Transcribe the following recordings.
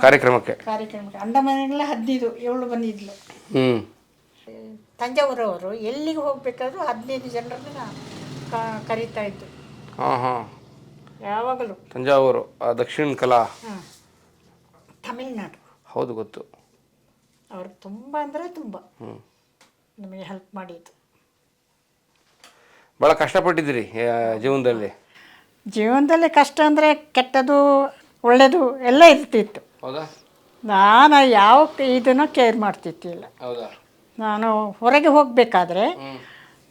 ಕಾರ್ಯಕ್ರಮಕ್ಕೆ ಅಂಡಮಾನೆಲ್ಲ 15 7 ಬಂದಿದ್ಲು. ತಂಜಾವೂರವರು ಎಲ್ಲಿಗೆ ಹೋಗಬೇಕಾದ್ರೂ 15 ಜನರನ್ನ ಕರೀತಾ ಇದ್ದು. ಹಾಂ ಹಾಂ, ಯಾವಾಗಲೂ ತಂಜಾವೂರು ದಕ್ಷಿಣ ಕಲಾ. ತಮಿಳ್ನಾಡು. ಹೌದು, ಗೊತ್ತು. ಅವರು ತುಂಬ ಅಂದರೆ ತುಂಬ ನಮಗೆ ಹೆಲ್ಪ್ ಮಾಡಿದ್ದು. ಭಾಳ ಕಷ್ಟಪಟ್ಟಿದ್ದೀರಿ ಜೀವನದಲ್ಲಿ ಕಷ್ಟ ಅಂದರೆ ಕೆಟ್ಟದು ಒಳ್ಳೆಯದು ಎಲ್ಲ ಇರ್ತಿತ್ತು. ಹೌದಾ? ನಾನು ಯಾವ ಇದನ್ನು ಕೇರ್ ಮಾಡ್ತಿದ್ದಿಲ್ಲ. ಹೌದಾ? ನಾನು ಹೊರಗೆ ಹೋಗಬೇಕಾದ್ರೆ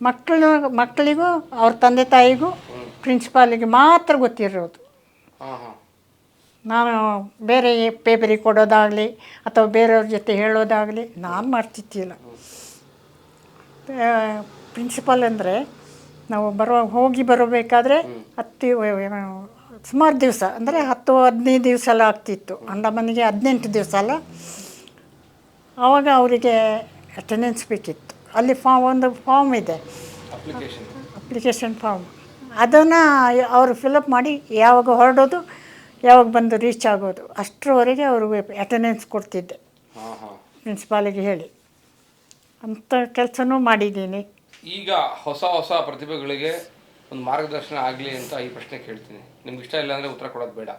ಮಕ್ಕಳಿಗೂ ಅವ್ರ ತಂದೆ ತಾಯಿಗೂ ಪ್ರಿನ್ಸಿಪಾಲಿಗೆ ಮಾತ್ರ ಗೊತ್ತಿರೋದು. ನಾನು ಬೇರೆ ಪೇಪರಿಗೆ ಕೊಡೋದಾಗಲಿ ಅಥವಾ ಬೇರೆಯವ್ರ ಜೊತೆ ಹೇಳೋದಾಗಲಿ ನಾನು ಮಾಡ್ತಿದ್ದಿಲ್ಲ. ಪ್ರಿನ್ಸಿಪಾಲ್ ಅಂದರೆ ನಾವು ಹೋಗಿ ಬರಬೇಕಾದ್ರೆ ಸುಮಾರು ದಿವಸ ಅಂದರೆ 10-15 ದಿವಸ ಎಲ್ಲ ಆಗ್ತಿತ್ತು. ಅಂಡಮಾನಿಗೆ 18 ದಿವಸ ಅಲ್ಲ. ಆವಾಗ ಅವರಿಗೆ ಅಟೆಂಡೆನ್ಸ್ ಬೇಕಿತ್ತು. ಅಲ್ಲಿ ಒಂದು ಫಾರ್ಮ್ ಇದೆ, ಅಪ್ಲಿಕೇಶನ್ ಫಾರ್ಮ್. ಅದನ್ನು ಅವರು ಫಿಲಪ್ ಮಾಡಿ ಯಾವಾಗ ಹೊರಡೋದು, ಯಾವಾಗ ಬಂದು ರೀಚ್ ಆಗೋದು ಅಷ್ಟರವರೆಗೆ ಅವ್ರಿಗೆ ಅಟೆಂಡೆನ್ಸ್ ಕೊಡ್ತಿದ್ದೆ ಪ್ರಿನ್ಸಿಪಾಲಿಗೆ ಹೇಳಿ. ಅಂಥ ಕೆಲಸನೂ ಮಾಡಿದ್ದೀನಿ. ಈಗ ಹೊಸ ಹೊಸ ಪ್ರತಿಭೆಗಳಿಗೆ ಒಂದು ಮಾರ್ಗದರ್ಶನ ಆಗಲಿ ಅಂತ ಈ ಪ್ರಶ್ನೆ ಕೇಳ್ತೀನಿ. ನಿಮ್ಗೆ ಇಷ್ಟ ಇಲ್ಲ ಅಂದರೆ ಉತ್ತರ ಕೊಡೋದು ಬೇಡ.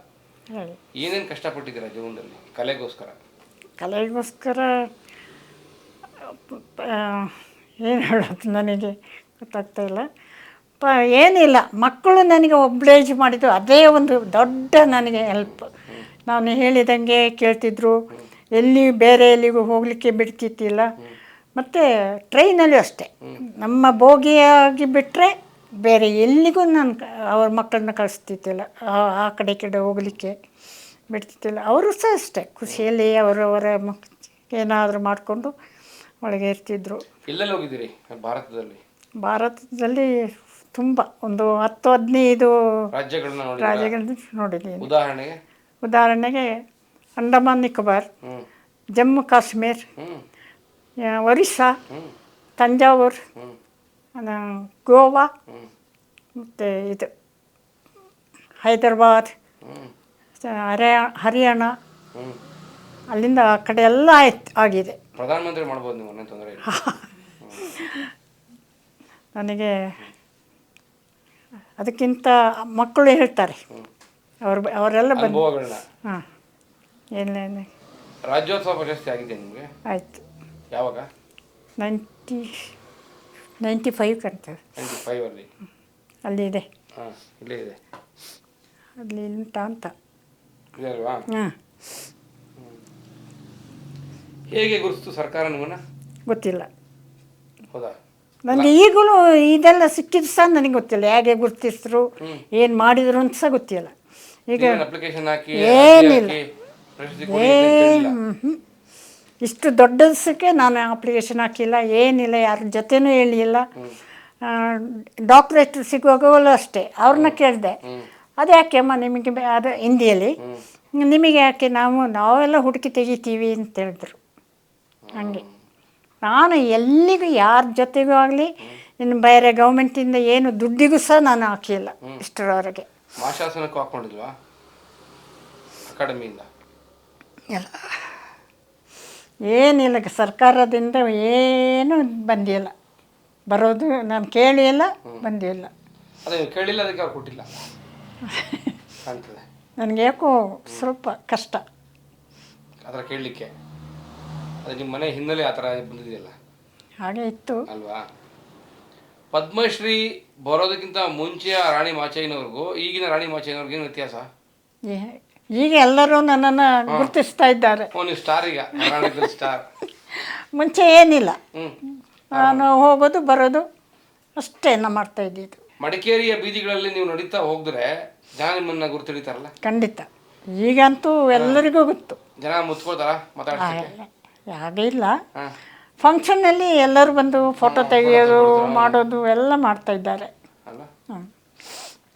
ಏನೇನು ಕಷ್ಟಪಟ್ಟಿದ್ದೀರಾ ಜೀವನದಲ್ಲಿ ಕಲೆಗೋಸ್ಕರ? ಏನು ಹೇಳೋದು ನನಗೆ ಗೊತ್ತಾಗ್ತಾ ಇಲ್ಲ. ಏನಿಲ್ಲ, ಮಕ್ಕಳು ನನಗೆ ಒಬ್ಲೇಜ್ ಮಾಡಿದ್ದು ಅದೇ ಒಂದು ದೊಡ್ಡ ನನಗೆ ಹೆಲ್ಪ್. ನಾನು ಹೇಳಿದಂಗೆ ಕೇಳ್ತಿದ್ರು, ಬೇರೆ ಎಲ್ಲಿಗೂ ಹೋಗಲಿಕ್ಕೆ ಬಿಡ್ತಿದ್ದಿಲ್ಲ. ಮತ್ತು ಟ್ರೈನಲ್ಲಿ ಅಷ್ಟೇ, ನಮ್ಮ ಬೋಗಿಯಾಗಿ ಬಿಟ್ಟರೆ ಬೇರೆ ಎಲ್ಲಿಗೂ ನಾನು ಅವ್ರ ಮಕ್ಕಳನ್ನ ಕಳಿಸ್ತಿದ್ದಿಲ್ಲ. ಆ ಕಡೆ ಹೋಗಲಿಕ್ಕೆ ಬಿಡ್ತಿದ್ದಿಲ್ಲ. ಅವರು ಸಹ ಅಷ್ಟೇ ಖುಷಿಯಲ್ಲಿ ಅವರವರ ಏನಾದರೂ ಮಾಡಿಕೊಂಡು ಒಳಗೆ ಇರ್ತಿದ್ರು. ಎಲ್ಲೆಲ್ಲಿ ಹೋಗಿದ್ದೀರಿ ಭಾರತದಲ್ಲಿ? ತುಂಬ ಒಂದು 10-15 ರಾಜ್ಯಗಳನ್ನ ನೋಡಿದ್ದೀನಿ. ಉದಾಹರಣೆಗೆ ಅಂಡಮಾನ್ ನಿಕೋಬಾರ್, ಜಮ್ಮು ಕಾಶ್ಮೀರ್, ಒರಿಸ್ಸಾ, ತಂಜಾವೂರು, ಗೋವಾ, ಮತ್ತು ಇದು ಹೈದರಾಬಾದ್, ಹರಿಯಾಣ, ಅಲ್ಲಿಂದ ಆ ಕಡೆ ಎಲ್ಲ ಆಗಿದೆ. ಪ್ರಧಾನಮಂತ್ರಿ ಮಾಡ್ಬೋದು ನೀವು, ತೊಂದರೆ ಇಲ್ಲ. ನನಗೆ ಅದಕ್ಕಿಂತ ಮಕ್ಕಳು ಹೇಳ್ತಾರೆ, ಅವರೆಲ್ಲ ಬಂದು ಹಾಂ. ಏನೇನು ರಾಜ್ಯೋತ್ಸವ ಪ್ರಶಸ್ತಿ ಆಗಿದೆ ನಿಮಗೆ? ಆಯಿತು. ಯಾವಾಗ? 95 ಕಂತೇವೆ. 95 ಅಲ್ಲಿ ಇದೆ. ಹಾಂ, ಇಲ್ಲೇ ಇದೆ. ಅಲ್ಲಿ ಉಂಟ ಅಂತ. ಇದೆ ಅಲ್ವಾ? ಹಾಂ. ಹೇಗೆ ಗುರುತಿಸ್ತು ಸರ್ಕಾರ ನಿಮ್ಮನ್ನು? ಗೊತ್ತಿಲ್ಲ. ಹೌದಾ? ನನಗೆ ಈಗಲೂ ಇದೆಲ್ಲ ಸಿಕ್ಕಿದ್ದು ಸಹ ನನಗೆ ಗೊತ್ತಿಲ್ಲ. ಹೇಗೆ ಗುರುತಿಸಿದ್ರು, ಏನು ಮಾಡಿದ್ರು ಅಂತ ಸಹ ಗೊತ್ತಿಲ್ಲ. ಈಗ ಏನಿಲ್ಲ, ಇಷ್ಟು ದೊಡ್ಡದಕ್ಕೆ ನಾನು ಅಪ್ಲಿಕೇಶನ್ ಹಾಕಿಲ್ಲ, ಏನಿಲ್ಲ, ಯಾರ ಜೊತೆನೂ ಹೇಳಿಲ್ಲ. ಡಾಕ್ಟ್ರೇಟ್ ಸಿಗುವಾಗಲೂ ಅಷ್ಟೇ ಅವ್ರನ್ನ ಕೇಳಿದೆ, ಅದು ಯಾಕೆ ಅಮ್ಮ ನಿಮಗೆ, ಅದು ಹಿಂದಿಯಲ್ಲಿ, ನಿಮಗೆ ಯಾಕೆ, ನಾವೆಲ್ಲ ಹುಡುಕಿ ತೆಗಿತೀವಿ ಅಂತ ಹೇಳಿದ್ರು. ಹಾಗೆ ನಾನು ಎಲ್ಲಿಗೂ ಯಾರ ಜೊತೆಗೂ ಆಗಲಿ, ಇನ್ನು ಬೇರೆ ಗೌರ್ಮೆಂಟಿಂದ ಏನು ದುಡ್ಡಿಗೂ ಸಹ ನಾನು ಹಾಕಿಲ್ಲ ಇಷ್ಟರವರೆಗೆ. ಮಾಶಾಸನಕ್ಕೂ ಹಾಕ್ಕೊಂಡಿಲ್ವಾ ಅಕಾಡೆಮಿಯಿಂದ? ಇಲ್ಲ, ಏನಿಲ್ಲ, ಸರ್ಕಾರದಿಂದ ಏನು ಬಂದಿಲ್ಲ. ಬರೋದು ನಾನು ಕೇಳಿಲ್ಲ, ಬಂದಿಲ್ಲ. ಅದೇ ಕೇಳಿಲ್ಲ, ಅದಕ್ಕೆ ಅವ್ರು ಕೊಟ್ಟಿಲ್ಲ ಕಾಣ್ತದೆ. ನನಗೆ ಯಾಕೋ ಸ್ವಲ್ಪ ಕಷ್ಟ ಆ ಥರ ಕೇಳಲಿಕ್ಕೆ. ಅದು ನಿಮ್ಮ ಮನೆ ಹಿನ್ನೆಲೆ ಆ ಥರ ಬಂದಿದೆಯಲ್ಲ, ಹಾಗೆ ಇತ್ತು ಅಲ್ವಾ? ಪದ್ಮಶ್ರೀ ಬರೋದಕ್ಕಿಂತ ಮುಂಚೆಯ ರಾಣಿ ಮಾಚಯ್ಯನವ್ರಿಗೂ ಈಗಿನ ರಾಣಿ ಮಾಚಯ್ಯನವ್ರಿಗೂ ಏನು ವ್ಯತ್ಯಾಸ? ಈಗ ಎಲ್ಲರೂ ನನ್ನನ್ನು ಗುರುತಿಸ್ತಾ ಇದ್ದಾರೆ. ನೀವು ಸ್ಟಾರ್, ಈಗ ಸ್ಟಾರ್. ಮುಂಚೆ ಏನಿಲ್ಲ, ನಾನು ಹೋಗೋದು ಬರೋದು ಅಷ್ಟೇ ಮಾಡ್ತಾ ಇದ್ದಿದ್ದು. ಮಡಿಕೇರಿಯ ಬೀದಿಗಳಲ್ಲಿ ನೀವು ನಡೀತಾ ಹೋಗಿದ್ರೆ ಜನ ನಿಮ್ಮನ್ನ ಗುರುತಿಡಿತಾರಲ್ಲ? ಖಂಡಿತ. ಈಗಂತೂ ಎಲ್ಲರಿಗೂ ಗೊತ್ತು. ಜನ ಮುತ್ಕೋತಾರ, ಮಾತಾಡ್ತಾರೆ? ಹಾಗೆ ಇಲ್ಲ, ಫಂಕ್ಷನ್ನಲ್ಲಿ ಎಲ್ಲರೂ ಬಂದು ಫೋಟೋ ತೆಗೆಯೋದು ಮಾಡೋದು ಎಲ್ಲ ಮಾಡ್ತಾ ಇದ್ದಾರೆ ಅಲ್ವಾ?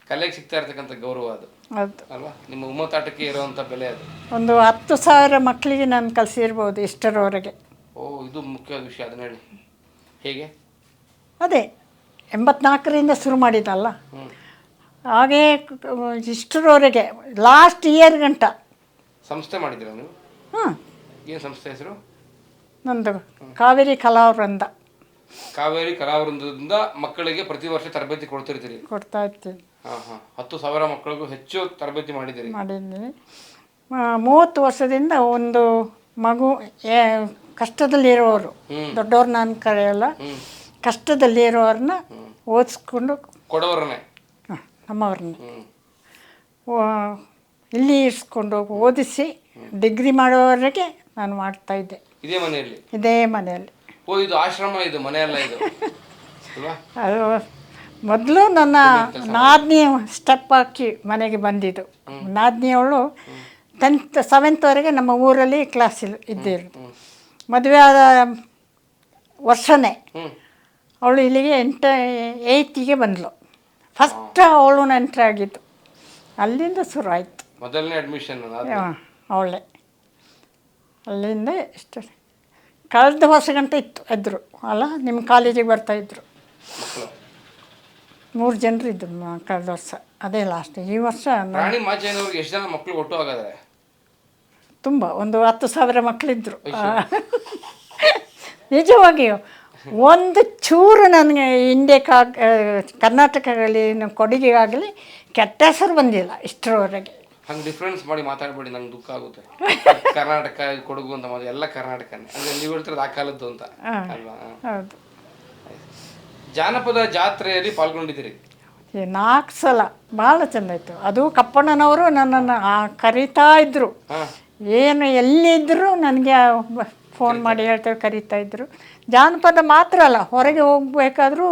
ಕಲೆಗೆ ಸಿಗ್ತಾ ಇರ್ತಕ್ಕಂಥ ಗೌರವ ಅದು. ಹೌದು ಅಲ್ವಾ? ನಿಮ್ಮ ಉಮ್ಮತ್ತಾಟಕ್ಕೆ ಇರುವಂಥ ಬೆಲೆ ಅದು. ಒಂದು 10,000 ಮಕ್ಕಳಿಗೆ ನಾನು ಕಲಿಸಿರ್ಬೋದು ಇಷ್ಟರವರೆಗೆ. ಓ, ಇದು ಮುಖ್ಯವಾದ ವಿಷಯ, ಅದನ್ನ ಹೇಳಿ. ಹೇಗೆ? ಅದೇ 84ರಿಂದ ಶುರು ಮಾಡಿದ್ದಲ್ಲ, ಹಾಗೇ ಇಷ್ಟರವರೆಗೆ ಲಾಸ್ಟ್ ಇಯರ್ ಗಂಟ ಸಂಸ್ಥೆ ಮಾಡಿದ್ದೀರಾ ನೀವು? ಹಾಂ, ಏನು ಸಂಸ್ಥೆ ಹೆಸರು? ನಂದು ಕಾವೇರಿ ಕಲಾವೃಂದ ಕಾವೇರಿ ಕಲಾವೃಂದದಿಂದ ಮಕ್ಕಳಿಗೆ ಪ್ರತಿ ವರ್ಷ ತರಬೇತಿ ಕೊಡ್ತಿರ್ತೀರಿ? ಕೊಡ್ತಾ ಇರ್ತೀನಿ. ಹಾಂ ಹಾಂ, 10,000 ಮಕ್ಕಳಿಗೂ ಹೆಚ್ಚು ತರಬೇತಿ ಮಾಡಿದ್ದೀರಿ? ಮಾಡಿದ್ದೀನಿ. 30 ವರ್ಷದಿಂದ ಒಂದು ಮಗು ಕಷ್ಟದಲ್ಲಿರೋರು, ದೊಡ್ಡವ್ರು ನಾನು ಕರೆಯಲ್ಲ, ಕಷ್ಟದಲ್ಲಿರೋರನ್ನ ಓದಿಸ್ಕೊಂಡು ಕೊಡವರನ್ನೇ ನಮ್ಮವ್ರನ್ನ ಇಲ್ಲಿ ಇರಿಸ್ಕೊಂಡು ಓದಿಸಿ ಡಿಗ್ರಿ ಮಾಡೋವರೆಗೆ ನಾನು ಮಾಡ್ತಾಯಿದ್ದೆ ಇದೇ ಮನೆಯಲ್ಲಿ. ಇದೇ ಮನೆಯಲ್ಲಿ. ಓ, ಇದು ಆಶ್ರಮ, ಇದು ಮನೆಯಲ್ಲ ಇದು ಅಲ್ವಾ? ಅದು ಮೊದಲು ನನ್ನ ನಾದಿನಿ ಸ್ಟೆಪ್ ಹಾಕಿ ಮನೆಗೆ ಬಂದಿದ್ದು. ನಾದಿನಿಯವಳು 10th 7th ನಮ್ಮ ಊರಲ್ಲಿ ಕ್ಲಾಸ್ ಇದ್ದಿರೋದು. ಮದುವೆ ಆದ ವರ್ಷನೇ ಅವಳು ಇಲ್ಲಿಗೆ 8th ಬಂದಳು. ಫಸ್ಟ್ ಅವಳು ಎಂಟ್ರಿ ಆಗಿದ್ದು, ಅಲ್ಲಿಂದ ಶುರು ಆಯಿತು ಮೊದಲನೇ ಅಡ್ಮಿಷನ್ ಅವಳೇ. ಅಲ್ಲಿಂದ ಇಷ್ಟು ಕಳೆದ ವರ್ಷ ಗಂಟೆ ಇತ್ತು ಎದ್ರು ಅಲ್ಲ, ನಿಮ್ಮ ಕಾಲೇಜಿಗೆ ಬರ್ತಾಯಿದ್ರು. 3 ಜನರು ಇದ್ದರು ಕಳೆದ ವರ್ಷ, ಅದೇ ಲಾಸ್ಟ್. ಈ ವರ್ಷ ರಾಣಿ ಮಾಚಯ್ಯನವ್ರಿಗೆ ಎಷ್ಟು ಜನ ಮಕ್ಕಳು ಒಟ್ಟು ಆಗಾದ್ರೆ? ತುಂಬ, ಒಂದು 10,000 ಮಕ್ಕಳಿದ್ರು. ನಿಜವಾಗಿಯೂ ಒಂದು ಚೂರು ನನಗೆ ಕರ್ನಾಟಕದಲ್ಲಿ ಕೊಡುಗೆಗಾಗಲಿ ಕೆಟ್ಟ ಹೆಸರು ಬಂದಿಲ್ಲ ಇಷ್ಟರವರೆಗೆ. ಹಂಗೆ ಡಿಫ್ರೆನ್ಸ್ ಮಾಡಿ ಮಾತಾಡಬೇಡಿ, ನಂಗೆ ದುಃಖ ಆಗುತ್ತೆ. ಕರ್ನಾಟಕ ಕೊಡಗು ಅಂತ ಮಾತು ಎಲ್ಲ ಕರ್ನಾಟಕನೇ, ಅಂದರೆ ನೀವು ಹೇಳ್ತಿರೋದು ಆ ಕಾಲದ್ದು ಅಂತ ಅಲ್ವಾ? ಹೌದು. ಜಾನಪದ ಜಾತ್ರೆಯಲ್ಲಿ ಪಾಲ್ಗೊಂಡಿದ್ದೀರಿ? 4 ಸಲ. ಭಾಳ ಚೆಂದ ಇತ್ತು. ಅದು ಕಪ್ಪಣ್ಣನವರು ನನ್ನನ್ನು ಕರೀತಾ ಇದ್ದರು. ಏನು ಎಲ್ಲಿದ್ದರೂ ನನಗೆ ಫೋನ್ ಮಾಡಿ ಹೇಳ್ತೇವೆ, ಕರೀತಾ ಇದ್ದರು. ಜಾನಪದ ಮಾತ್ರ ಅಲ್ಲ, ಹೊರಗೆ ಹೋಗಬೇಕಾದ್ರೂ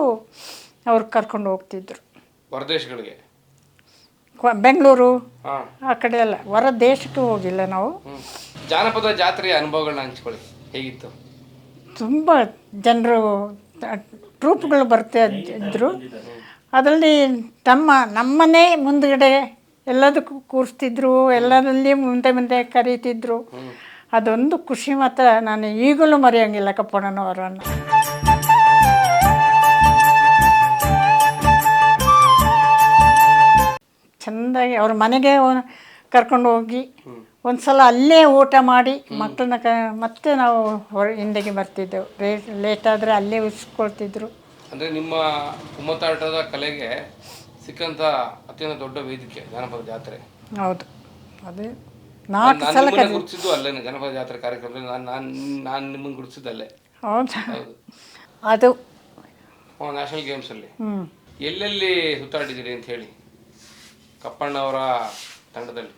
ಅವ್ರು ಕರ್ಕೊಂಡು ಹೋಗ್ತಿದ್ರು. ಹೊರದೇಶಗಳಿಗೆ? ಬೆಂಗಳೂರು ಆ ಕಡೆ ಎಲ್ಲ, ಹೊರ ದೇಶಕ್ಕೆ ಹೋಗಿಲ್ಲ ನಾವು. ಜಾನಪದ ಜಾತ್ರೆಯ ಅನುಭವಗಳನ್ನ ಹಂಚ್ಕೊಳ್ಳಿ, ಹೇಗಿತ್ತು? ತುಂಬ ಜನರು ಟ್ರೂಪ್ಗಳು ಬರ್ತಾ ಇದ್ದರು. ಅದರಲ್ಲಿ ನಮ್ಮನೇ ಮುಂದುಗಡೆ ಎಲ್ಲದಕ್ಕೂ ಕೂರಿಸ್ತಿದ್ರು, ಎಲ್ಲರಲ್ಲಿ ಮುಂದೆ ಕರೀತಿದ್ರು. ಅದೊಂದು ಖುಷಿ ಮಾತ್ರ ನಾನು ಈಗಲೂ ಮರೆಯೋಂಗಿಲ್ಲ ಕಪ್ಪಣ್ಣನವರನ್ನು. ಚೆಂದಾಗಿ ಅವ್ರ ಮನೆಗೆ ಕರ್ಕೊಂಡು ಹೋಗಿ ಒಂದು ಸಲ ಅಲ್ಲೇ ಊಟ ಮಾಡಿ ಮಕ್ಕಳನ್ನ ಮತ್ತೆ ನಾವು ಹಿಂದೆಗೆ ಬರ್ತಿದ್ದೆವು. ಲೇಟ್ ಆದರೆ ಅಲ್ಲೇ ಉಳಿಸ್ಕೊಳ್ತಿದ್ರು. ಅಂದರೆ ನಿಮ್ಮ ಕುಮ್ಮತ್ತಾಟದ ಕಲೆಗೆ ಸಿಕ್ಕಂಥ ಅತ್ಯಂತ ದೊಡ್ಡ ವೇದಿಕೆ ಜಾನಪದ ಜಾತ್ರೆ. ಹೌದು, ಅದೇ 4 ಸಲ ಗುರುತಿಸಿದ್ದು ಅಲ್ಲೇನೆ ಜಾನಪದ ಜಾತ್ರೆ ಕಾರ್ಯಕ್ರಮದಲ್ಲಿ. ನಾನು ನಿಮ್ಮನ್ನು ಗುರುತಿಸಿದ್ದಲ್ಲೇ. ಹೌದು, ಅದು ನ್ಯಾಷನಲ್ ಗೇಮ್ಸಲ್ಲಿ ಎಲ್ಲೆಲ್ಲಿ ಸುತ್ತಾಡಿದ್ದೀರಿ ಅಂತ ಹೇಳಿ ಕಪ್ಪಣ್ಣವರ ತಂಡದಲ್ಲಿ?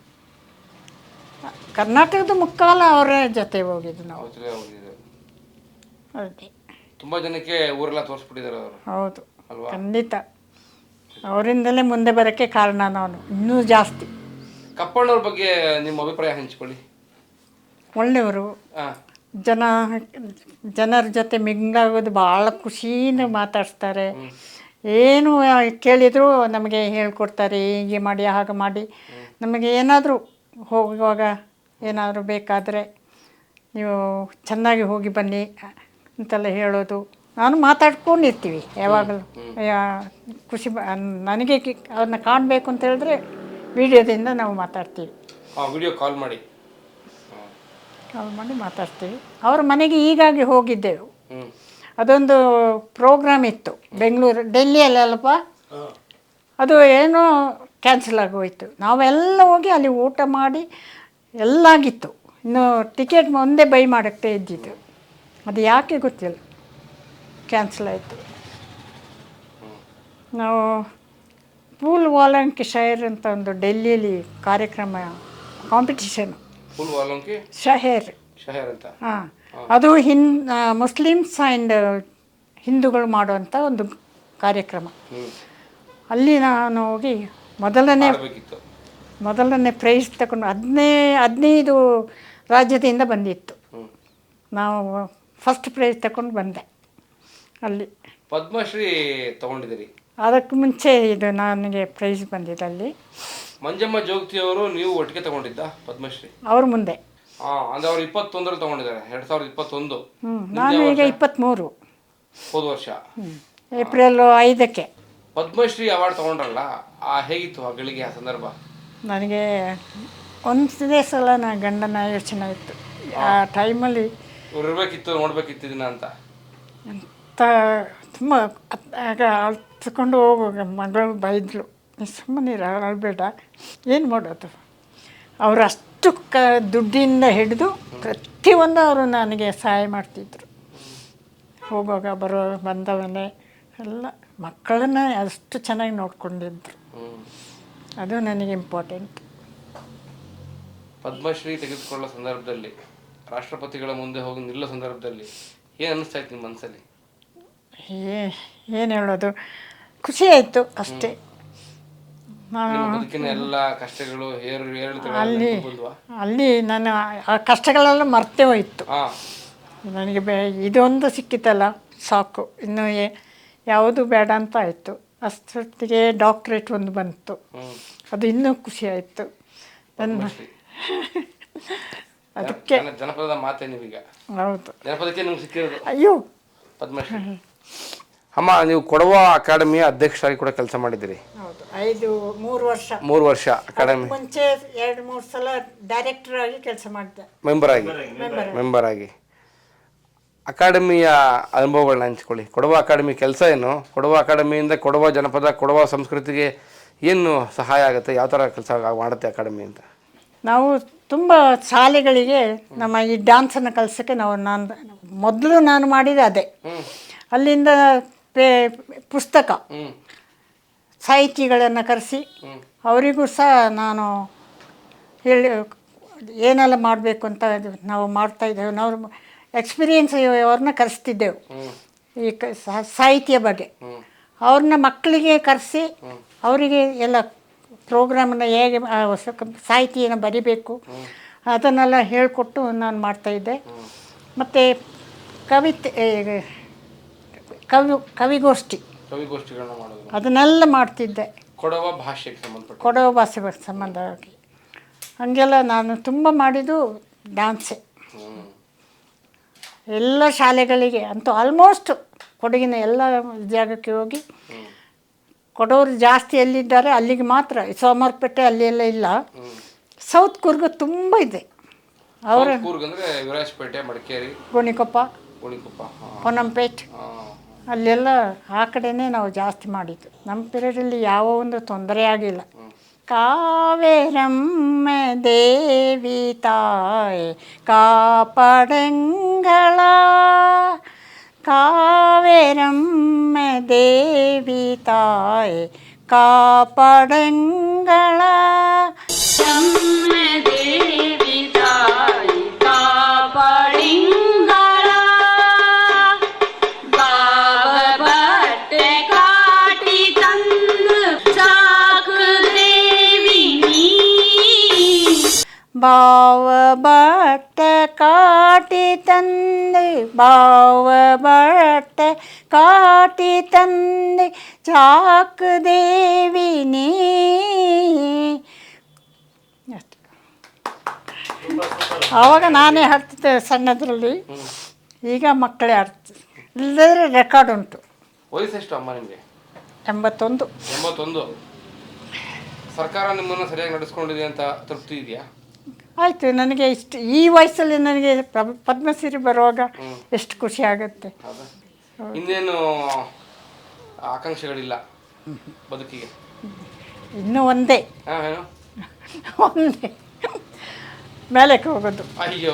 ಕರ್ನಾಟಕದ ಮುಕ್ಕಾಲ ಅವರ ಜೊತೆ ಹೋಗಿದ್ದು ನಾವು. ಹೋಗಿದ್ದು. ಅದೇ ತುಂಬ ಜನಕ್ಕೆ ಊರೆಲ್ಲ ತೋರಿಸ್ಬಿಟ್ಟಿದ್ದಾರೆ ಅವರು. ಹೌದು ಅಲ್ವಾ? ಖಂಡಿತ ಅವರಿಂದಲೇ ಮುಂದೆ ಬರೋಕ್ಕೆ ಕಾರಣ ನಾನು ಇನ್ನೂ ಜಾಸ್ತಿ. ಕಪ್ಪಣ್ಣವ್ರ ಬಗ್ಗೆ ನಿಮ್ಮ ಅಭಿಪ್ರಾಯ ಹಂಚ್ಕೊಳ್ಳಿ. ಒಳ್ಳೆಯವರು, ಜನರ ಜೊತೆ ಮಿಂಗಾಗೋದು ಭಾಳ ಖುಷಿಯಿಂದ ಮಾತಾಡಿಸ್ತಾರೆ. ಏನು ಕೇಳಿದರೂ ನಮಗೆ ಹೇಳ್ಕೊಡ್ತಾರೆ, ಹೀಗೆ ಮಾಡಿ ಹಾಗೆ ಮಾಡಿ. ನಮಗೆ ಏನಾದರೂ ಹೋಗುವಾಗ ಏನಾದರೂ ಬೇಕಾದರೆ ನೀವು ಚೆನ್ನಾಗಿ ಹೋಗಿ ಬನ್ನಿ ಅಂತೆಲ್ಲ ಹೇಳೋದು. ನಾನು ಮಾತಾಡ್ಕೊಂಡಿರ್ತೀವಿ ಯಾವಾಗಲೂ. ಖುಷಿ ನನಗೆ ಅವ್ರನ್ನ ಕಾಣಬೇಕು ಅಂತ ಹೇಳಿದ್ರೆ ವಿಡಿಯೋದಿಂದ ನಾವು ಮಾತಾಡ್ತೀವಿ. ವಿಡಿಯೋ ಕಾಲ್ ಮಾಡಿ ಮಾತಾಡ್ತೀವಿ. ಅವ್ರ ಮನೆಗೆ ಹೀಗಾಗಿ ಹೋಗಿದ್ದೆವು. ಅದೊಂದು ಪ್ರೋಗ್ರಾಮ್ ಇತ್ತು ಬೆಂಗಳೂರು, ಡೆಲ್ಲಿಯಲ್ಲಪ್ಪ. ಅದು ಏನೋ ಕ್ಯಾನ್ಸಲ್ ಆಗೋಯ್ತು. ನಾವೆಲ್ಲ ಹೋಗಿ ಅಲ್ಲಿ ಊಟ ಮಾಡಿ ಎಲ್ಲಾಗಿತ್ತು. ಇನ್ನು ಟಿಕೆಟ್ ಮುಂದೆ ಬೈ ಮಾಡೋಕ್ಕೆ ಇದ್ದಿದ್ದು. ಅದು ಯಾಕೆ ಗೊತ್ತಿಲ್ಲ, ಕ್ಯಾನ್ಸಲ್ ಆಯಿತು. ನಾವು ಫೂಲ್ ವಾಲಂಕಿ ಶಹರ್ ಅಂತ ಒಂದು ಡೆಲ್ಲಿಯಲ್ಲಿ ಕಾರ್ಯಕ್ರಮ, ಕಾಂಪಿಟಿಷನು. ಶಹರ್ ಅಂತ. ಹಾಂ, ಅದು ಮುಸ್ಲಿಮ್ಸ್ ಆ್ಯಂಡ್ ಹಿಂದೂಗಳು ಮಾಡುವಂಥ ಒಂದು ಕಾರ್ಯಕ್ರಮ. ಅಲ್ಲಿ ನಾನು ಹೋಗಿ ಮೊದಲನೇ ಪ್ರೈಸ್ ತಗೊಂಡು 15 ರಾಜ್ಯದಿಂದ ಬಂದಿತ್ತು. ನಾವು ಫಸ್ಟ್ ಪ್ರೈಸ್ ತಗೊಂಡು ಬಂದೆ ಅಲ್ಲಿ. ಪದ್ಮಶ್ರೀ ತಗೊಂಡಿದ್ದೀರಿ? ಅದಕ್ಕೆ ಮುಂಚೆ ಇದು ನನಗೆ ಪ್ರೈಸ್ ಬಂದಿದೆ ಅಲ್ಲಿ. ಮಂಜಮ್ಮ ಜೋಗತಿಯವರು ನೀವು ಒಟ್ಟಿಗೆ ತಗೊಂಡಿದ್ದ ಪದ್ಮಶ್ರೀ? ಅವ್ರ ಮುಂದೆ. ಅಂದರೆ ಅವರು 21ರಲ್ಲಿ ತಗೊಂಡಿದ್ದಾರೆ, 2021. ನಾನು ಈಗ 23. ಹೋದ ವರ್ಷ ಏಪ್ರಿಲ್ 5ಕ್ಕೆ ಪದ್ಮಶ್ರೀ ಅವಾರ್ಡ್ ತಗೊಂಡ್ರಲ್ಲ, ಹೇಗಿತ್ತು ಆ ಗಳಿಗೆ, ಆ ಸಂದರ್ಭ? ನನಗೆ ಒಂದೇ ಸಲ ನನ್ನ ಗಂಡನ ಯೋಚನೆ ಇತ್ತು ಆ ಟೈಮಲ್ಲಿ ಇವ್ರು ಇರಬೇಕಿತ್ತು, ನೋಡ್ಬೇಕಿತ್ತು ಇದನ್ನ ಅಂತ. ಅಂತ ತುಂಬ ಆಗ ಅಳ್ತ್ಕೊಂಡು ಹೋಗುವಾಗ ಮಗಳು ಬೈದ್ಲು, ನೀ ಸುಮ್ಮನೆ ಅಳಬೇಡ, ಏನು ಮಾಡೋದು. ಅವರು ಅಷ್ಟು ದುಡ್ಡಿಂದ ಹಿಡಿದು ಪ್ರತಿಯೊಂದು ಅವರು ನನಗೆ ಸಹಾಯ ಮಾಡ್ತಿದ್ರು. ಹೋಗುವಾಗ ಬಂದವನೇ ಎಲ್ಲ ಮಕ್ಕಳನ್ನ ಅಷ್ಟು ಚೆನ್ನಾಗಿ ನೋಡ್ಕೊಂಡಿದ್ರು. ಅದು ನನಗೆ ಇಂಪಾರ್ಟೆಂಟ್. ಪದ್ಮಶ್ರೀ ತೆಗೆದುಕೊಳ್ಳೋ ಸಂದರ್ಭದಲ್ಲಿ, ರಾಷ್ಟ್ರಪತಿಗಳ ಮುಂದೆ ಹೋಗಿ ನಿಲ್ಲೋ ಸಂದರ್ಭದಲ್ಲಿ ಏನು ಅನ್ನಿಸ್ತಾ ಇತ್ತು ನಿಮ್ಮ ಮನಸ್ಸಲ್ಲಿ? ಏನು ಹೇಳೋದು, ಖುಷಿ ಆಯಿತು ಅಷ್ಟೇ. ಬದುಕಿನ ಎಲ್ಲ ಕಷ್ಟಗಳು ಅಲ್ಲಿ ನಾನು ಆ ಕಷ್ಟಗಳೆಲ್ಲ ಮರ್ತೇ ಹೋಯಿತು. ನನಗೆ ಇದೊಂದು ಸಿಕ್ಕಿತಲ್ಲ ಸಾಕು, ಇನ್ನು ಯಾವುದು ಬೇಡ ಅಂತ ಆಯಿತು. ಅಷ್ಟೊತ್ತಿಗೆ ಡಾಕ್ಟ್ರೇಟ್ ಒಂದು ಬಂತು, ಅದು ಇನ್ನೂ ಖುಷಿ ಆಯಿತು ನನ್ನ. ಅದಕ್ಕೆ ಜನಪದದ ಮಾತೆ ನೀವೀಗ. ಹೌದು, ಜನಪದಕ್ಕೆ ನಿಮ್ಗೆ ಸಿಕ್ಕಿರೋದು ಅಯ್ಯೋ ಪದ್ಮಶ್ರೀ. ಅಮ್ಮ, ನೀವು ಕೊಡವ ಅಕಾಡೆಮಿಯ ಅಧ್ಯಕ್ಷರಾಗಿ ಕೂಡ ಕೆಲಸ ಮಾಡಿದ್ದೀರಿ. ಹೌದು, 3 ವರ್ಷ ಅಕಾಡೆಮಿ ಮುಂಚೆ 2-3 ಸಲ ಡೈರೆಕ್ಟರ್ ಆಗಿ ಕೆಲಸ ಮಾಡಿದೆ, ಮೆಂಬರ್ ಆಗಿ. ಅಕಾಡೆಮಿಯ ಅನುಭವಗಳನ್ನ ಹಂಚ್ಕೊಳ್ಳಿ. ಕೊಡವ ಅಕಾಡೆಮಿ ಕೆಲಸ ಏನು, ಕೊಡವ ಅಕಾಡೆಮಿಯಿಂದ ಕೊಡವ ಜನಪದ, ಕೊಡವ ಸಂಸ್ಕೃತಿಗೆ ಏನು ಸಹಾಯ ಆಗುತ್ತೆ, ಯಾವ ಥರ ಕೆಲಸ ಮಾಡುತ್ತೆ ಅಕಾಡೆಮಿ ಅಂತ? ನಾವು ತುಂಬ ಶಾಲೆಗಳಿಗೆ ನಮ್ಮ ಈ ಡ್ಯಾನ್ಸನ್ನು ಕಲಿಸೋಕ್ಕೆ ಮೊದಲು ನಾನು ಮಾಡಿದೆ ಅದೇ. ಅಲ್ಲಿಂದ ಪುಸ್ತಕ, ಸಾಹಿತಿಗಳನ್ನು ಕರೆಸಿ ಅವರಿಗೂ ಸಹ ನಾನು ಹೇಳಿ ಏನೆಲ್ಲ ಮಾಡಬೇಕು ಅಂತ ನಾವು ಮಾಡ್ತಾಯಿದ್ದೆವು. ನಾವು ಎಕ್ಸ್ಪೀರಿಯೆನ್ಸ್ ಅವ್ರನ್ನ ಕರೆಸ್ತಿದ್ದೆವು ಈ ಸಾಹಿತ್ಯ ಬಗ್ಗೆ. ಅವ್ರನ್ನ ಮಕ್ಕಳಿಗೆ ಕರೆಸಿ ಅವರಿಗೆ ಎಲ್ಲ ಪ್ರೋಗ್ರಾಮನ್ನು ಹೇಗೆ ಸಾಹಿತಿಯನ್ನು ಬರಿಬೇಕು ಅದನ್ನೆಲ್ಲ ಹೇಳಿಕೊಟ್ಟು ನಾನು ಮಾಡ್ತಾಯಿದ್ದೆ. ಮತ್ತು ಕವಿಗೋಷ್ಠಿಗಳನ್ನ ಮಾಡೋದು, ಅದನ್ನೆಲ್ಲ ಮಾಡ್ತಿದ್ದೆ. ಕೊಡವ ಭಾಷೆಗೆ ಸಂಬಂಧಪಟ್ಟ, ಕೊಡವ ಭಾಷೆಗೆ ಸಂಬಂಧವಾಗಿ ಹಾಗೆಲ್ಲ ನಾನು ತುಂಬ ಮಾಡಿದ್ದು ಡ್ಯಾನ್ಸೆ. ಎಲ್ಲ ಶಾಲೆಗಳಿಗೆ ಅಂತೂ ಆಲ್ಮೋಸ್ಟ್ ಕೊಡಗಿನ ಎಲ್ಲ ಜಾಗಕ್ಕೆ ಹೋಗಿ, ಕೊಡವರು ಜಾಸ್ತಿ ಎಲ್ಲಿದ್ದಾರೆ ಅಲ್ಲಿಗೆ ಮಾತ್ರ, ಸೋಮವಾರಪೇಟೆ ಅಲ್ಲಿ ಎಲ್ಲ ಇಲ್ಲ. ಸೌತ್ ಕೂರ್ಗ ತುಂಬ ಇದೆ. ಅವರ ವಿರಾಜಪೇಟೆ, ಮಡಿಕೇರಿ, ಗೋಣಿಕೊಪ್ಪ, ಹೊನ್ನಂಪೇಟೆ ಅಲ್ಲೆಲ್ಲ ಆ ಕಡೆನೇ ನಾವು ಜಾಸ್ತಿ ಮಾಡಿದ್ದು. ನಮ್ಮ ಪೀರಿಯಡಲ್ಲಿ ಯಾವ ಒಂದು ತೊಂದರೆ ಆಗಿಲ್ಲ. ಕಾವೇರಮ್ಮ ದೇವಿ ತಾಯಿ ಕಾಪಾಡೆಂಗಳ, ಕಾವೇರಮ್ಮ ದೇವಿ ತಾಯಿ ಕಾಪಾಡೆಂಗಳ, ದೇವಿ ತಾಯಿ ಕಾಪಾಡೆಂಗಳ, ಬಾಬಟ್ಟೆ ಕಾಟಿ ತಂದು ಸಾಕು ದೇವಿ ನೀ, ಬಾವ ಬಟ್ಟೆ ಕಾಟಿ ತಂದೆ, ಬಾವ ಬಟ್ಟೆ ಕಾಟಿ ತಂದೆ ಚಾಕು ದೇವಿ ನೀ. ಅಷ್ಟೆ. ಆವಾಗ ನಾನೇ ಹಾಡ್ತಿದ್ದೆ ಸಣ್ಣದ್ರಲ್ಲಿ, ಈಗ ಮಕ್ಕಳೇ ಹಾಡ್ತಿದ್ದೆ. ಇಲ್ಲದ್ರೆ ರೆಕಾರ್ಡ್ ಉಂಟು. ವಯಸ್ಸೆಷ್ಟು ಅಮ್ಮ ನಿಮಗೆ? 81. ಸರ್ಕಾರ ನಿಮ್ಮನ್ನು ಸರಿಯಾಗಿ ನಡೆಸ್ಕೊಂಡಿದೆ ಅಂತ ತೃಪ್ತಿ ಇದೆಯಾ? ಆಯಿತು, ನನಗೆ ಇಷ್ಟು ಈ ವಯಸ್ಸಲ್ಲಿ ನನಗೆ ಪದ್ಮಶ್ರೀ ಬರುವಾಗ ಎಷ್ಟು ಖುಷಿ ಆಗುತ್ತೆ. ಇನ್ನೇನು ಆಕಾಂಕ್ಷೆಗಳಿಲ್ಲ ಬದುಕಿಗೆ? ಇನ್ನೂ ಒಂದೇ ಮೇಲಕ್ಕೆ ಹೋಗೋದು. ಅಯ್ಯೋ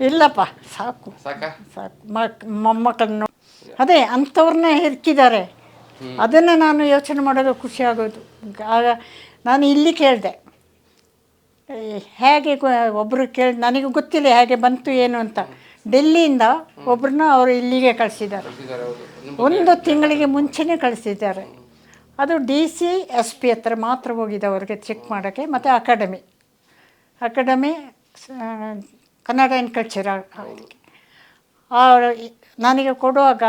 ಇಲ್ಲಪ್ಪ, ಸಾಕು ಮೊಮ್ಮಕ್ಕಳನ್ನು ಅದೇ ಅಂಥವ್ರನ್ನ ಹೆರ್ಕಿದ್ದಾರೆ. ಅದನ್ನು ನಾನು ಯೋಚನೆ ಮಾಡೋದು ಖುಷಿ ಆಗೋದು. ಆಗ ನಾನು ಇಲ್ಲಿ ಕೇಳಿದೆ, ಹೇಗೆ ಒಬ್ಬರು ನನಗೆ ಗೊತ್ತಿಲ್ಲ ಹೇಗೆ ಬಂತು ಏನು ಅಂತ. ಡೆಲ್ಲಿಯಿಂದ ಒಬ್ಬರನ್ನ ಅವರು ಇಲ್ಲಿಗೆ ಕಳಿಸಿದ್ದಾರೆ. 1 ತಿಂಗಳಿಗೆ ಮುಂಚೆನೇ ಕಳಿಸಿದ್ದಾರೆ. ಅದು DC SP ಹತ್ರ ಮಾತ್ರ ಹೋಗಿದೆ ಅವ್ರಿಗೆ ಚೆಕ್ ಮಾಡೋಕ್ಕೆ. ಮತ್ತು ಅಕಾಡೆಮಿ ಕನ್ನಡ ಆ್ಯಂಡ್ ಕಲ್ಚರ್ ನನಗೆ ಕೊಡುವಾಗ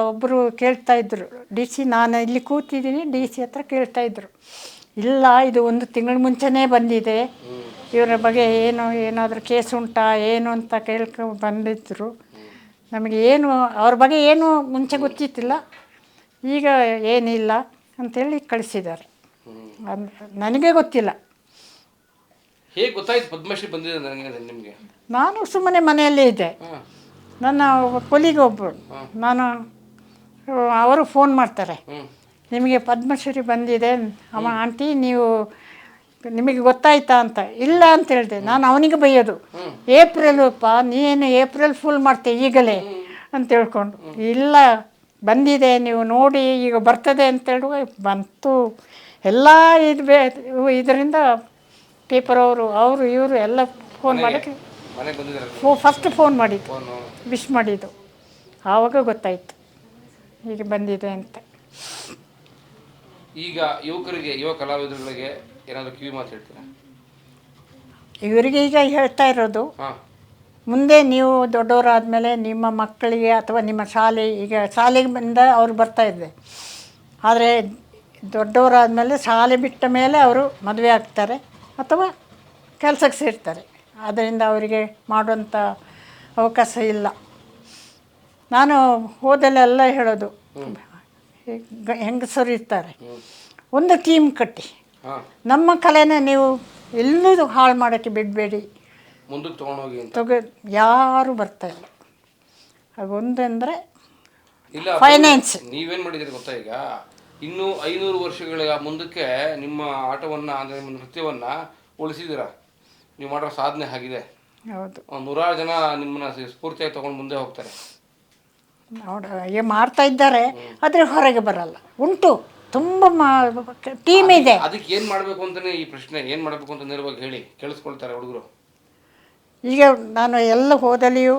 ಒಬ್ಬರು ಕೇಳ್ತಾಯಿದ್ರು, DC, ನಾನು ಇಲ್ಲಿ ಕೂತಿದ್ದೀನಿ, DC ಹತ್ರ ಕೇಳ್ತಾಯಿದ್ರು, ಇಲ್ಲ ಇದು 1 ತಿಂಗಳ ಮುಂಚೆನೇ ಬಂದಿದೆ, ಇವರ ಬಗ್ಗೆ ಏನಾದರೂ ಕೇಸ್ ಉಂಟಾ ಏನು ಅಂತ ಬಂದಿದ್ದರು. ನಮಗೆ ಅವ್ರ ಬಗ್ಗೆ ಏನು ಮುಂಚೆ ಗೊತ್ತಿತ್ತಿಲ್ಲ, ಈಗ ಏನಿಲ್ಲ ಅಂಥೇಳಿ ಕಳಿಸಿದ್ದಾರೆ. ನನಗೆ ಗೊತ್ತಿಲ್ಲ. ಹೇಗೆ ಗೊತ್ತಾಯ್ತು ಪದ್ಮಶ್ರೀ ಬಂದಿದೆ ನನಗೆ ನಿಮಗೆ? ನಾನು ಸುಮ್ಮನೆ ಮನೆಯಲ್ಲೇ ಇದ್ದೆ. ಹಾಂ ನನ್ನ ಕೊಲಿಗೆ ಒಬ್ಬರು, ನಾನು ಅವರು ಫೋನ್ ಮಾಡ್ತಾರೆ, ಹ್ಞೂ ನಿಮಗೆ ಪದ್ಮಶ್ರೀ ಬಂದಿದೆ ಅಮ್ಮ ಆಂಟಿ, ನಿಮಗೆ ಗೊತ್ತಾಯ್ತಾ ಅಂತ. ಇಲ್ಲ ಅಂತ ಹೇಳಿದೆ. ನಾನು ಅವನಿಗೆ ಬೈಯೋದು, ಏಪ್ರಿಲಪ್ಪ ನೀನು ಏಪ್ರಿಲ್ ಫುಲ್ ಮಾಡ್ತೀವಿ ಈಗಲೇ ಅಂತ ಹೇಳ್ಕೊಂಡು. ಇಲ್ಲ ಬಂದಿದೆ, ನೀವು ನೋಡಿ ಈಗ ಬರ್ತದೆ ಅಂತೇಳುವ ಬಂತು. ಎಲ್ಲ ಇದರಿಂದ ಪೇಪರ್ ಅವರು ಇವರು ಎಲ್ಲ ಫೋನ್ ಮಾಡೋಕ್ಕೆ ಮನೆಗೆ ಬಂದಿದ್ದಾರೆ ಫಸ್ಟ್ ಫೋನ್ ಮಾಡಿದ್ದು, ಫೋನು. ವಿಶ್ ಮಾಡಿದ್ದು. ಆವಾಗ ಗೊತ್ತಾಯಿತು ಹೀಗೆ ಬಂದಿದೆ ಅಂತ. ಈಗ ಯುವ ಕಲಾವಿದರುಗಳಿಗೆ ಏನಾದರೂ ಕಿವಿ ಮಾತು ಹೇಳ್ತೀರಾ? ಇವರಿಗೆ ಈಗ ಹೇಳ್ತಾ ಇರೋದು, ಹಾಂ ಮುಂದೆ ನೀವು ದೊಡ್ಡವರಾದಮೇಲೆ ನಿಮ್ಮ ಮಕ್ಕಳಿಗೆ ಅಥವಾ ನಿಮ್ಮ ಈಗ ಶಾಲೆಗೆ ಬಂದ ಅವ್ರು ಬರ್ತಾಯಿದ್ದೆ, ಆದರೆ ದೊಡ್ಡವರಾದಮೇಲೆ ಶಾಲೆ ಬಿಟ್ಟ ಮೇಲೆ ಅವರು ಮದುವೆ ಆಗ್ತಾರೆ ಅಥವಾ ಕೆಲಸಕ್ಕೆ ಸೇರ್ತಾರೆ. ಆದ್ದರಿಂದ ಅವರಿಗೆ ಮಾಡುವಂಥ ಅವಕಾಶ ಇಲ್ಲ. ನಾನು ಹೋದಲ್ಲೆಲ್ಲ ಹೇಳೋದು, ಹೆಂಗಸರು ಇರ್ತಾರೆ, ಒಂದು ಟೀಮ್ ಕಟ್ಟಿ ಹಾಂ ನಮ್ಮ ಕಲೆನ ನೀವು ಎಲ್ಲೂ ಹಾಳು ಮಾಡೋಕ್ಕೆ ಬಿಡಬೇಡಿ, ಮುಂದಕ್ಕೆ ತೊಗೊಂಡೋಗಿ ಅಂತ. ಯಾರು ಬರ್ತಾಯಿಲ್ಲ. ಅದೊಂದಂದರೆ ಇಲ್ಲ ಫೈನಾನ್ಸ್. ನೀವೇನು ಮಾಡಿದ್ದೀರಿ ಗೊತ್ತಾ? ಈಗ ಇನ್ನೂ 500 ವರ್ಷಗಳ ಮುಂದಕ್ಕೆ ನಿಮ್ಮ ಆಟವನ್ನು ಅಂದರೆ ನಿಮ್ಮ ನೃತ್ಯವನ್ನು ಉಳಿಸಿದ್ದೀರ. ನೀವು ಮಾಡೋ ಸಾಧನೆ ಆಗಿದೆ. ಹೌದು, 100 ಜನ ನಿಮ್ಮನ್ನು ಸ್ಫೂರ್ತಿಯಾಗಿ ತೊಗೊಂಡು ಮುಂದೆ ಹೋಗ್ತಾರೆ. ಈಗ ಮಾಡ್ತಾ ಇದ್ದಾರೆ, ಆದರೆ ಹೊರಗೆ ಬರಲ್ಲ. ಉಂಟು, ತುಂಬ ಟೀಮ್ ಇದೆ. ಅದಕ್ಕೆ ಏನು ಮಾಡಬೇಕು ಅಂತಲೇ ಈ ಪ್ರಶ್ನೆ. ಏನು ಮಾಡಬೇಕು ಅಂತ ನೇರವಾಗಿ ಹೇಳಿ, ಕೇಳಿಸ್ಕೊಳ್ತಾರೆ ಹುಡುಗರು. ಈಗ ನಾನು ಎಲ್ಲ ಹೋದಲ್ಲಿಯೂ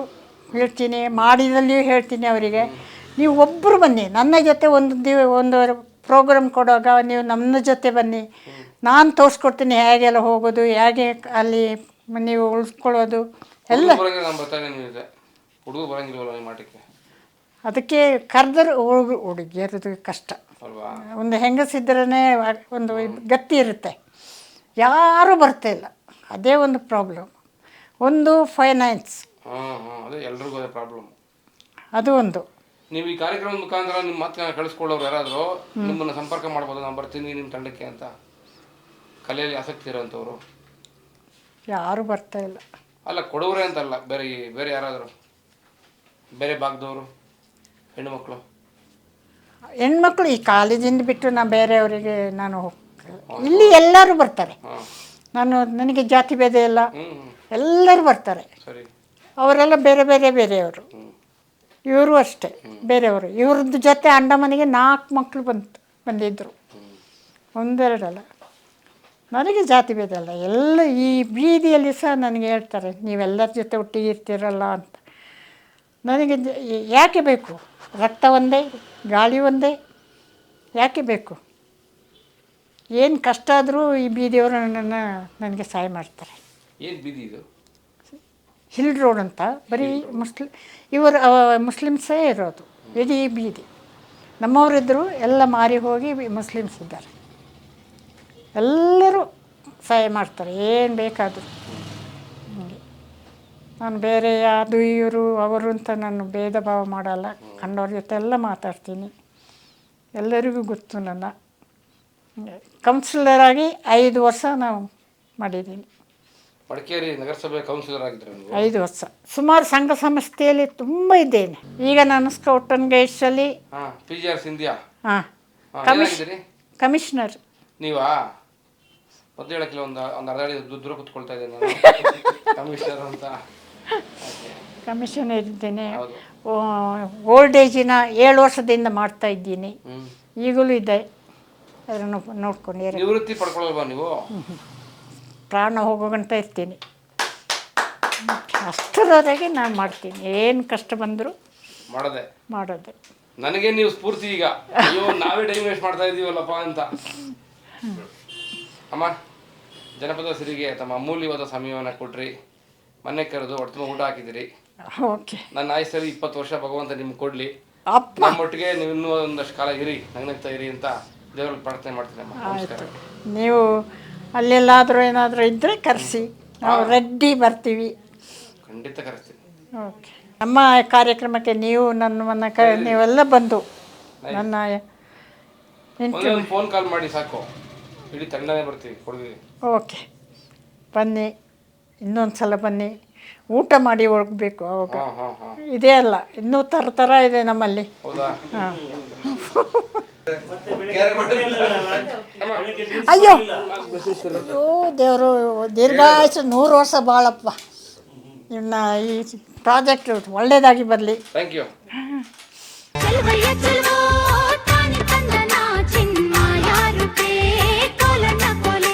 ಹೇಳ್ತೀನಿ, ಮಾಡಿದಲ್ಲಿಯೂ ಹೇಳ್ತೀನಿ ಅವರಿಗೆ, ನೀವು ಒಬ್ಬರು ಬನ್ನಿ ನನ್ನ ಜೊತೆ ಒಂದು ಪ್ರೋಗ್ರಾಮ್ ಕೊಡುವಾಗ ನೀವು ನನ್ನ ಜೊತೆ ಬನ್ನಿ, ನಾನು ತೋರಿಸ್ಕೊಡ್ತೀನಿ ಹೇಗೆಲ್ಲ ಹೋಗೋದು, ಹೇಗೆ ಅಲ್ಲಿ ನೀವು ಉಳಿಸ್ಕೊಳ್ಳೋದು ಎಲ್ಲ. ನಾನು ಬರ್ತಾನೆ ಇದೆ, ಹುಡುಗರು ಬರೋಂಗಿಲ್ವಲ್ಲ ನಿಮ್ಮ ಮಾಟಕ್ಕೆ. ಅದಕ್ಕೆ ಕರೆದರೂ ಹುಡುಗಿಯರದು ಕಷ್ಟ ಅಲ್ವಾ? ಒಂದು ಹೆಂಗಸಿದ್ರೇ ಒಂದು ಗತಿ ಇರುತ್ತೆ, ಯಾರೂ ಬರ್ತಾಯಿಲ್ಲ. ಅದೇ ಒಂದು ಪ್ರಾಬ್ಲಮ್. ಒಂದು ಫೈನಾನ್ಸ್, ಅದೇ ಎಲ್ರಿಗೂ ಅದೇ ಪ್ರಾಬ್ಲಮ್. ಅದು ಒಂದು. ನೀವು ಈ ಕಾರ್ಯಕ್ರಮದ ಮುಖಾಂತರ ನಿಮ್ಮ ಮಾತನ್ನ ಕಳಿಸ್ಕೊಳ್ಳೋರು ಯಾರಾದರೂ ನಿಮ್ಮನ್ನು ಸಂಪರ್ಕ ಮಾಡ್ಬೋದು, ನಾನು ಬರ್ತೀನಿ ನಿಮ್ಮ ತಂಡಕ್ಕೆ ಅಂತ, ಕಲೆಯಲ್ಲಿ ಆಸಕ್ತಿ ಇರೋಂಥವ್ರು? ಯಾರೂ ಬರ್ತಾಯಿಲ್ಲ. ಅಲ್ಲ, ಕೊಡೋರೆ ಅಂತಲ್ಲ, ಬೇರೆ ಯಾರಾದರೂ, ಬೇರೆ ಭಾಗದವರು, ಹೆಣ್ಮಕ್ಳು ಈ ಕಾಲೇಜಿಂದ ಬಿಟ್ಟು ನಾನು ಬೇರೆಯವರಿಗೆ ನಾನು ಇಲ್ಲಿ ಎಲ್ಲರೂ ಬರ್ತಾರೆ. ನನಗೆ ಜಾತಿ ಭೇದ ಇಲ್ಲ, ಎಲ್ಲರೂ ಬರ್ತಾರೆ. ಅವರೆಲ್ಲ ಬೇರೆಯವರು. ಇವರು ಅಷ್ಟೇ ಬೇರೆಯವರು. ಇವ್ರದ್ದು ಜೊತೆ ಅಂಡಮನಿಗೆ 4 ಮಕ್ಕಳು ಬಂದಿದ್ದರು, ಒಂದೆರಡಲ್ಲ. ನನಗೆ ಜಾತಿ ಭೇದ ಇಲ್ಲ. ಎಲ್ಲ ಈ ಬೀದಿಯಲ್ಲಿ ಸಹ ನನಗೆ ಹೇಳ್ತಾರೆ, ನೀವೆಲ್ಲರ ಜೊತೆ ಒಟ್ಟಿಗೆ ಇರ್ತೀರಲ್ಲ ಅಂತ. ನನಗೆ ಯಾಕೆ ಬೇಕು? ರಕ್ತ ಒಂದೇ, ಗಾಳಿ ಒಂದೇ, ಯಾಕೆ ಬೇಕು? ಏನು ಕಷ್ಟ ಆದರೂ ಈ ಬೀದಿಯವರು ನನಗೆ ಸಹಾಯ ಮಾಡ್ತಾರೆ. ಏನು ಬೀದಿ ಇದು? ಹಿಲ್ ರೋಡ್ ಅಂತ, ಬರೀ ಮುಸ್ಲಿಮ್ಸೇ ಇರೋದು ಇಡೀ ಬೀದಿ. ನಮ್ಮವರಿದ್ದರು ಎಲ್ಲ ಮಾರಿ ಹೋಗಿ ಮುಸ್ಲಿಮ್ಸ್ ಇದ್ದಾರೆ. ಎಲ್ಲರೂ ಸಹಾಯ ಮಾಡ್ತಾರೆ, ಏನು ಬೇಕಾದರೂ. ನಾನು ಬೇರೆ ಅದು ಇವರು ಅವರು ಅಂತ ನಾನು ಭೇದ ಭಾವ ಮಾಡಲ್ಲ. ಕಂಡವ್ರ ಜೊತೆ ಎಲ್ಲ ಮಾತಾಡ್ತೀನಿ, ಎಲ್ಲರಿಗೂ ಗೊತ್ತು. ನನ್ನ ಕೌನ್ಸಿಲರಾಗಿ 5 ವರ್ಷ ನಾವು ಮಾಡಿದ್ದೀನಿ. ಮಡಿಕೇರಿ ನಗರಸಭೆ ಕೌನ್ಸಿಲರ್ ಆಗಿದ್ದರು 5 ವರ್ಷ. ಸುಮಾರು ಸಂಘ ಸಂಸ್ಥೆಯಲ್ಲಿ ತುಂಬ ಇದ್ದೇನೆ. ಈಗ ನಾನು ಸ್ಕೌಟ್ ಆ್ಯಂಡ್ ಗೈಡ್ಸಲ್ಲಿ ಕಮಿಷನರ್. ನೀವಾ? ಮೊದಲು ಹೇಳಕ್ಕಿಲ್ಲ, ಒಂದು ಅರ್ಧ ಅಡಿ ದೂರ ಕೂತ್ಕೊಳ್ತಾ ಇದ್ದೇನೆ ನಾನು ಕಮಿಷನರ್ ಅಂತ. ಕಮಿಷನರ್ ಇದ್ದೇನೆ. ಓಲ್ಡ್ ಏಜಿನ 7 ವರ್ಷದಿಂದ ಮಾಡ್ತಾ ಇದ್ದೀನಿ, ಈಗಲೂ ಇದೆ. ಅದನ್ನು ನೋಡ್ಕೊಂಡು ನಿವೃತ್ತಿ ಪಡ್ಕೊಳ್ಳಲ್ವಾ ನೀವು? ಪ್ರಾಣ ಹೋಗೋಗಂಟ ಇರ್ತೀನಿ, ಅಷ್ಟರವರೆಗೆ ನಾನು ಮಾಡ್ತೀನಿ. ಏನು ಕಷ್ಟ ಬಂದರೂ ಮಾಡೋದೆ. ನನಗೆ ನೀವು ಸ್ಫೂರ್ತಿ. ಈಗ ಅಯ್ಯೋ ನಾವೇ ಟೈಮ್ ವೇಸ್ಟ್ ಮಾಡ್ತಾ ಇದ್ದೀವಲ್ಲಪ್ಪ ಅಂತ. ಅಮ್ಮ, ಜನಪದ ಸಿರಿಗೆ ತಮ್ಮ ಅಮೂಲ್ಯವಾದ ಸಮಯವನ್ನು ಕೊಟ್ರಿ, ಮನೆ ಕರೆದು ಹೊಟ್ಟೆ ಊಟ ಹಾಕಿದಿರಿ. ಓಕೆ, ನನ್ನ ಆಯುಷ್ಯಲ್ಲಿ 20 ವರ್ಷ ಭಗವಂತ ನಿಮ್ಗೆ ಕೊಡಲಿ. ನಮ್ಮೊಟ್ಟಿಗೆ ನೀವು ಇನ್ನೂ ಒಂದಷ್ಟು ಕಾಲ ಇರಿ, ನಗ್ನಗ್ತಾ ಇರಿ ಅಂತ ದೇವರಲ್ಲಿ ಪ್ರಾರ್ಥನೆ ಮಾಡ್ತೀನಿ ಅಮ್ಮ. ನಮಸ್ಕಾರ. ನೀವು ಅಲ್ಲೆಲ್ಲಾದರೂ ಏನಾದರೂ ಇದ್ದರೆ ಕರೆಸಿ, ನಾವು ರೆಡ್ಡಿ ಬರ್ತೀವಿ. ಖಂಡಿತ ಕರೆಸ್ತೀನಿ. ಓಕೆ. ನಮ್ಮ ಕಾರ್ಯಕ್ರಮಕ್ಕೆ ನೀವು ನೀವೆಲ್ಲ ಬಂದು ನನ್ನ ಫೋನ್ ಕಾಲ್ ಮಾಡಿ ಸಾಕು, ಇಡೀ ತಂಡನೇ ಬರ್ತೀವಿ ಕೊಡ್ತೀವಿ. ಓಕೆ. ಬನ್ನಿ, ಇನ್ನೊಂದು ಸಲ ಬನ್ನಿ, ಊಟ ಮಾಡಿ ಹೋಗ್ಬೇಕು ಅವಾಗ. ಹಾಂ ಹಾಂ ಹಾಂ ಇದೇ ಅಲ್ಲ, ಇನ್ನೂ ಥರ ಇದೆ ನಮ್ಮಲ್ಲಿ. ಹೌದಾ? ಹಾಂ. ಅಯ್ಯೋ ಅಯ್ಯೋ ದೇವರು ದೀರ್ಘಾಯುಷ್ಯ 100 ವರ್ಷ ಬಾಳಪ್ಪ. ಇನ್ನು ಈ ಪ್ರಾಜೆಕ್ಟ್ ಒಳ್ಳೆಯದಾಗಿ ಬರಲಿ. Thank you. ಚಲುವಯ್ಯ ಚಲುವ